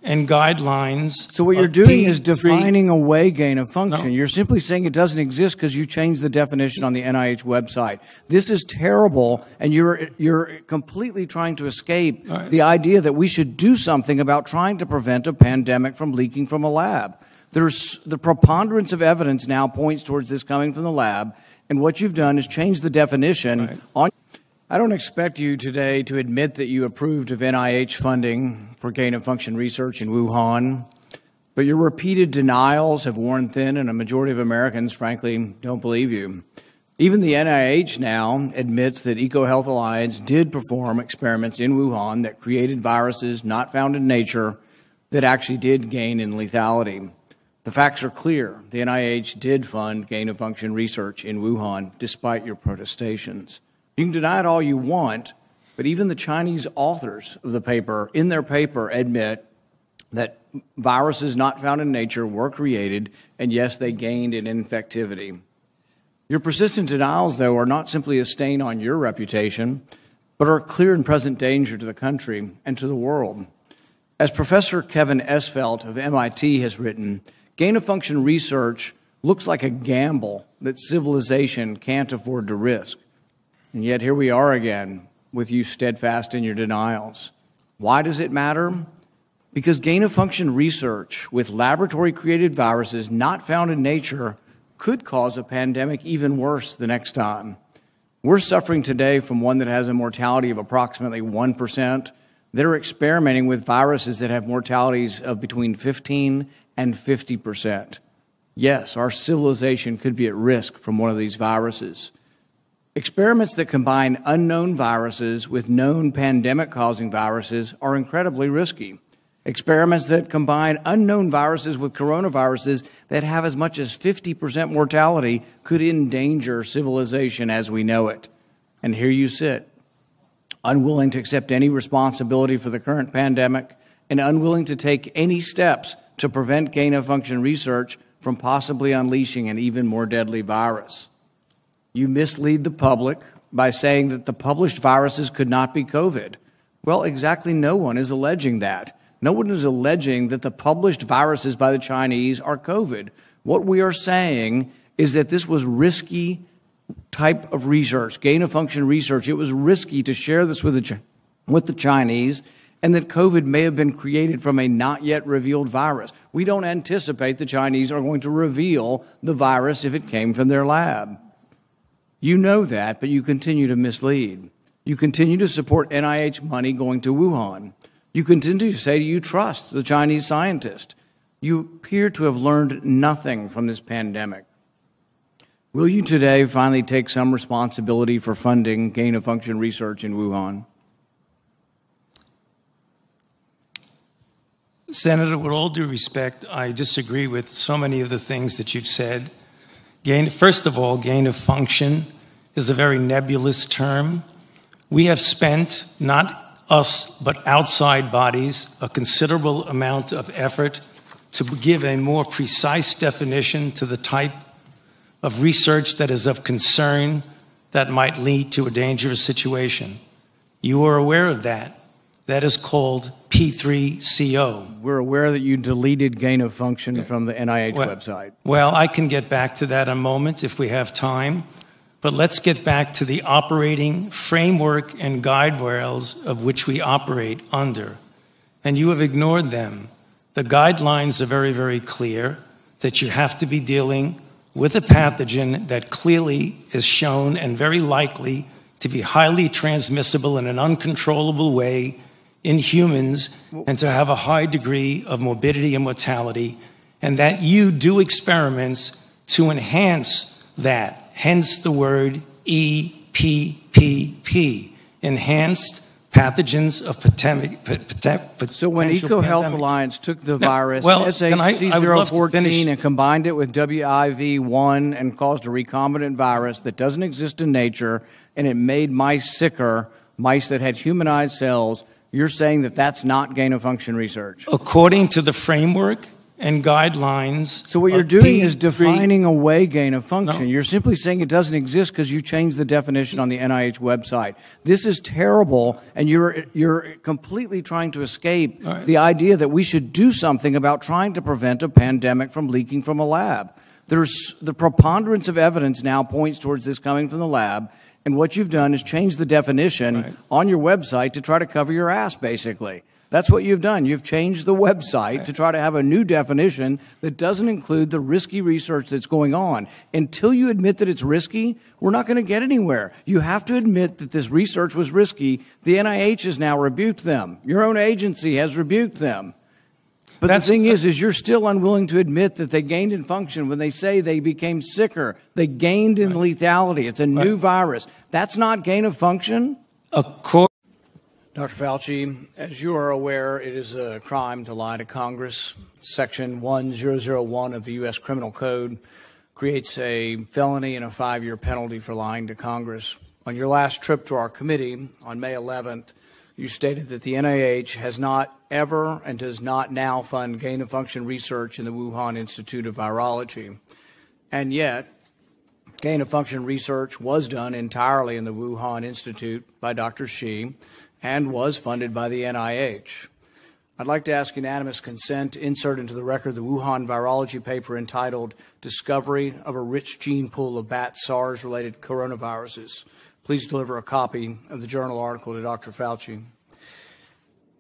and guidelines. So what you're doing is defining away gain of function. No. You're simply saying it doesn't exist because you changed the definition on the NIH website. This is terrible, and you're completely trying to escape the idea that we should do something about trying to prevent a pandemic from leaking from a lab. The preponderance of evidence now points towards this coming from the lab, and what you've done is change the definition on. I don't expect you today to admit that you approved of NIH funding for gain-of-function research in Wuhan, but your repeated denials have worn thin, and a majority of Americans, frankly, don't believe you. Even the NIH now admits that EcoHealth Alliance did perform experiments in Wuhan that created viruses not found in nature that actually did gain in lethality. The facts are clear. The NIH did fund gain-of-function research in Wuhan, despite your protestations. You can deny it all you want, but even the Chinese authors of the paper, in their paper, admit that viruses not found in nature were created, and yes, they gained in infectivity. Your persistent denials, though, are not simply a stain on your reputation, but are a clear and present danger to the country and to the world. As Professor Kevin Esfelt of MIT has written, gain-of-function research looks like a gamble that civilization can't afford to risk. And yet here we are again with you steadfast in your denials. Why does it matter? Because gain-of-function research with laboratory-created viruses not found in nature could cause a pandemic even worse the next time. We're suffering today from one that has a mortality of approximately 1%. They're experimenting with viruses that have mortalities of between 15 and 50%. Yes, our civilization could be at risk from one of these viruses. Experiments that combine unknown viruses with known pandemic-causing viruses are incredibly risky. Experiments that combine unknown viruses with coronaviruses that have as much as 50% mortality could endanger civilization as we know it. And here you sit, unwilling to accept any responsibility for the current pandemic and unwilling to take any steps to prevent gain-of-function research from possibly unleashing an even more deadly virus. You mislead the public by saying that the published viruses could not be COVID. Well, exactly no one is alleging that. No one is alleging that the published viruses by the Chinese are COVID. What we are saying is that this was risky type of research, gain-of-function research. It was risky to share this with the Chinese, and that COVID may have been created from a not yet revealed virus. We don't anticipate the Chinese are going to reveal the virus if it came from their lab. You know that, but you continue to mislead. You continue to support NIH money going to Wuhan. You continue to say you trust the Chinese scientist. You appear to have learned nothing from this pandemic. Will you today finally take some responsibility for funding gain-of-function research in Wuhan? Senator, with all due respect, I disagree with so many of the things that you've said. First of all, gain of function is a very nebulous term. We have spent, not us, but outside bodies, a considerable amount of effort to give a more precise definition to the type of research that is of concern that might lead to a dangerous situation. You are aware of that. That is called P3CO. We're aware that you deleted gain of function from the NIH website. Well, I can get back to that in a moment if we have time. But let's get back to the operating framework and guide rails of which we operate under. And you have ignored them. The guidelines are very, very clear that you have to be dealing with a pathogen that clearly is shown and very likely to be highly transmissible in an uncontrollable way in humans and to have a high degree of morbidity and mortality, and that you do experiments to enhance that. Hence the word EPPP, enhanced pathogens of potential. So when EcoHealth Alliance took the virus, SHREDS, and combined it with WIV1 and caused a recombinant virus that doesn't exist in nature, and it made mice sicker, mice that had humanized cells, you're saying that that's not gain-of-function research? According to the framework and guidelines. So what you're doing is defining away gain of function. No. You're simply saying it doesn't exist because you changed the definition on the NIH website. This is terrible, and you're completely trying to escape the idea that we should do something about trying to prevent a pandemic from leaking from a lab. The preponderance of evidence now points towards this coming from the lab, and what you've done is change the definition on your website to try to cover your ass, basically. That's what you've done. You've changed the website to try to have a new definition that doesn't include the risky research that's going on. Until you admit that it's risky, we're not going to get anywhere. You have to admit that this research was risky. The NIH has now rebuked them. Your own agency has rebuked them. But the thing is you're still unwilling to admit that they gained in function when they say they became sicker. They gained in lethality. It's a new virus. That's not gain of function? Dr. Fauci, as you are aware, it is a crime to lie to Congress. Section 1001 of the U.S. Criminal Code creates a felony and a 5-year penalty for lying to Congress. On your last trip to our committee on May 11th, you stated that the NIH has not ever and does not now fund gain-of-function research in the Wuhan Institute of Virology. And yet, gain-of-function research was done entirely in the Wuhan Institute by Dr. Shi, and was funded by the NIH. I'd like to ask unanimous consent to insert into the record the Wuhan virology paper entitled Discovery of a Rich Gene Pool of Bat SARS-Related Coronaviruses. Please deliver a copy of the journal article to Dr. Fauci.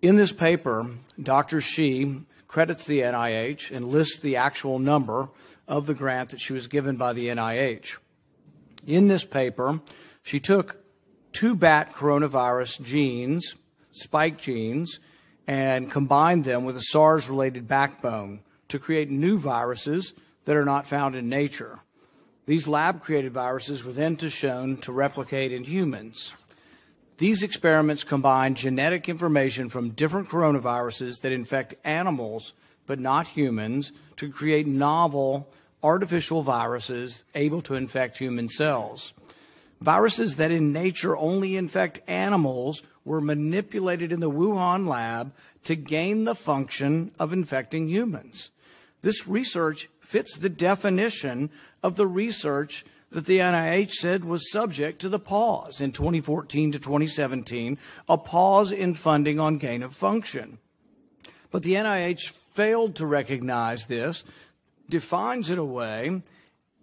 In this paper, Dr. Shi credits the NIH and lists the actual number of the grant that she was given by the NIH. In this paper, she took 2 bat coronavirus genes, spike genes, and combined them with a SARS-related backbone to create new viruses that are not found in nature. These lab-created viruses were then shown to replicate in humans. These experiments combine genetic information from different coronaviruses that infect animals but not humans to create novel artificial viruses able to infect human cells. Viruses that in nature only infect animals were manipulated in the Wuhan lab to gain the function of infecting humans. This research fits the definition of the research that the NIH said was subject to the pause in 2014 to 2017, a pause in funding on gain of function. But the NIH failed to recognize this, defines it away,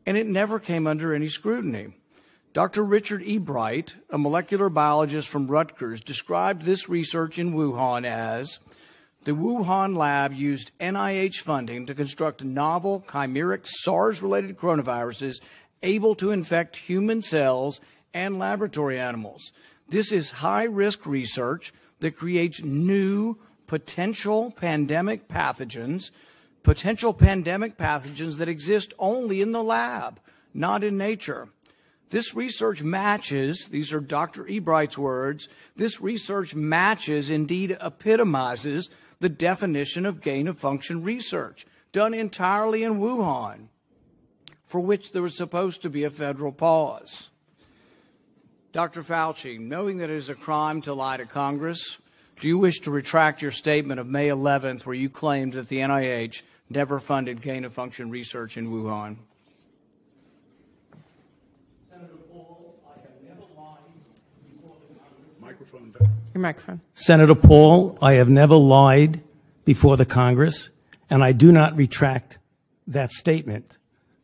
and it never came under any scrutiny. Dr. Richard E. Bright, a molecular biologist from Rutgers, described this research in Wuhan as the Wuhan lab used NIH funding to construct novel chimeric SARS-related coronaviruses able to infect human cells and laboratory animals. This is high-risk research that creates new potential pandemic pathogens that exist only in the lab, not in nature. This research matches, these are Dr. E. Bright's words, this research matches, indeed epitomizes, the definition of gain-of-function research done entirely in Wuhan, for which there was supposed to be a federal pause. Dr. Fauci, knowing that it is a crime to lie to Congress, do you wish to retract your statement of May 11th where you claimed that the NIH never funded gain-of-function research in Wuhan? Your microphone. Senator Paul, I have never lied before the Congress, and I do not retract that statement.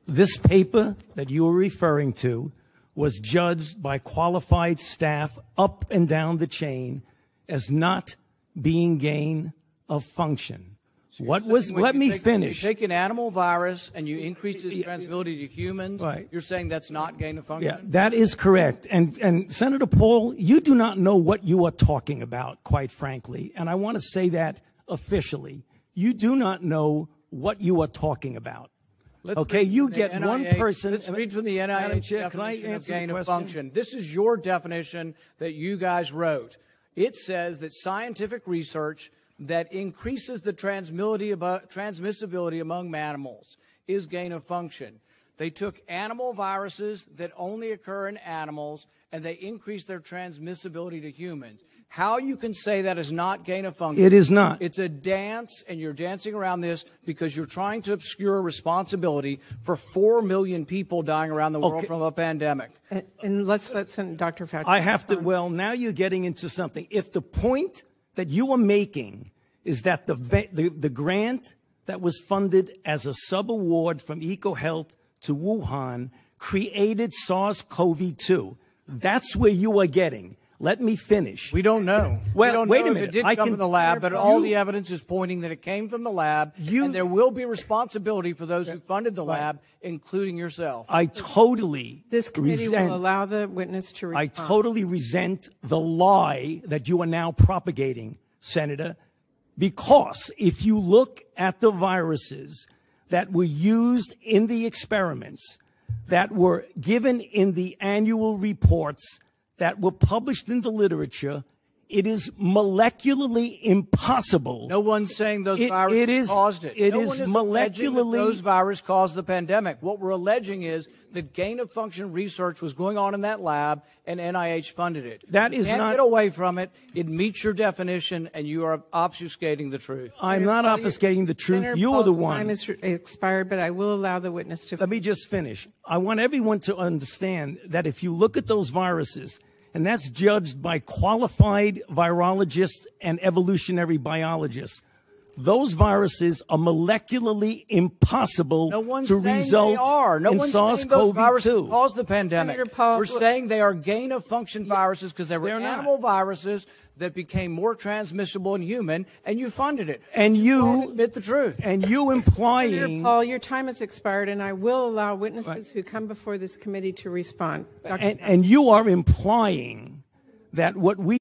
This paper that you are referring to was judged by qualified staff up and down the chain as not being gain of function. Let me finish. You take an animal virus and you increase its transmissibility to humans. Right. You're saying that's not gain of function? Yeah, that is correct. And Senator Paul, you do not know what you are talking about, quite frankly. And I want to say that officially. You do not know what you are talking about. Okay, you get NIH, one person. Let's read from the NIH definition of gain of function. This is your definition that you guys wrote. It says that scientific research that increases the transmissibility among mammals is gain of function. They took animal viruses that only occur in animals, and they increased their transmissibility to humans. How you can say that is not gain of function? It is not. It's a dance, and you're dancing around this because you're trying to obscure responsibility for 4 million people dying around the world from a pandemic. And let's let Dr. Fauci. I have to, well, now you're getting into something. If the point that you are making is that the grant that was funded as a sub-award from EcoHealth to Wuhan created SARS-CoV-2, that's where you are getting. Let me finish. We don't know. Well, we don't wait know a minute. If it did come from the lab, but all the evidence is pointing that it came from the lab, and there will be responsibility for those who funded the lab, including yourself. I totally This committee will allow the witness to respond. I totally resent the lie that you are now propagating, Senator, because if you look at the viruses that were used in the experiments, that were given in the annual reports, that were published in the literature, it is molecularly impossible. No one's saying those viruses caused it. It no is one is molecularly. That those viruses caused the pandemic. What we're alleging is that gain-of-function research was going on in that lab, and NIH funded it. That is you can't not. Get away from it. It meets your definition, and you are obfuscating the truth. I'm not obfuscating the truth. Senator You are the Paul's one. time is expired, but I will allow the witness to. Let me just finish. I want everyone to understand that if you look at those viruses, and that's judged by qualified virologists and evolutionary biologists, those viruses are molecularly impossible to result in SARS-CoV-2. Viruses caused the pandemic. Senator Paul, we're saying they are gain-of-function viruses because they were animal viruses that became more transmissible in human, and you funded it. And you admit the truth. And you implying. Senator Paul, your time has expired, and I will allow witnesses who come before this committee to respond. And you are implying that what we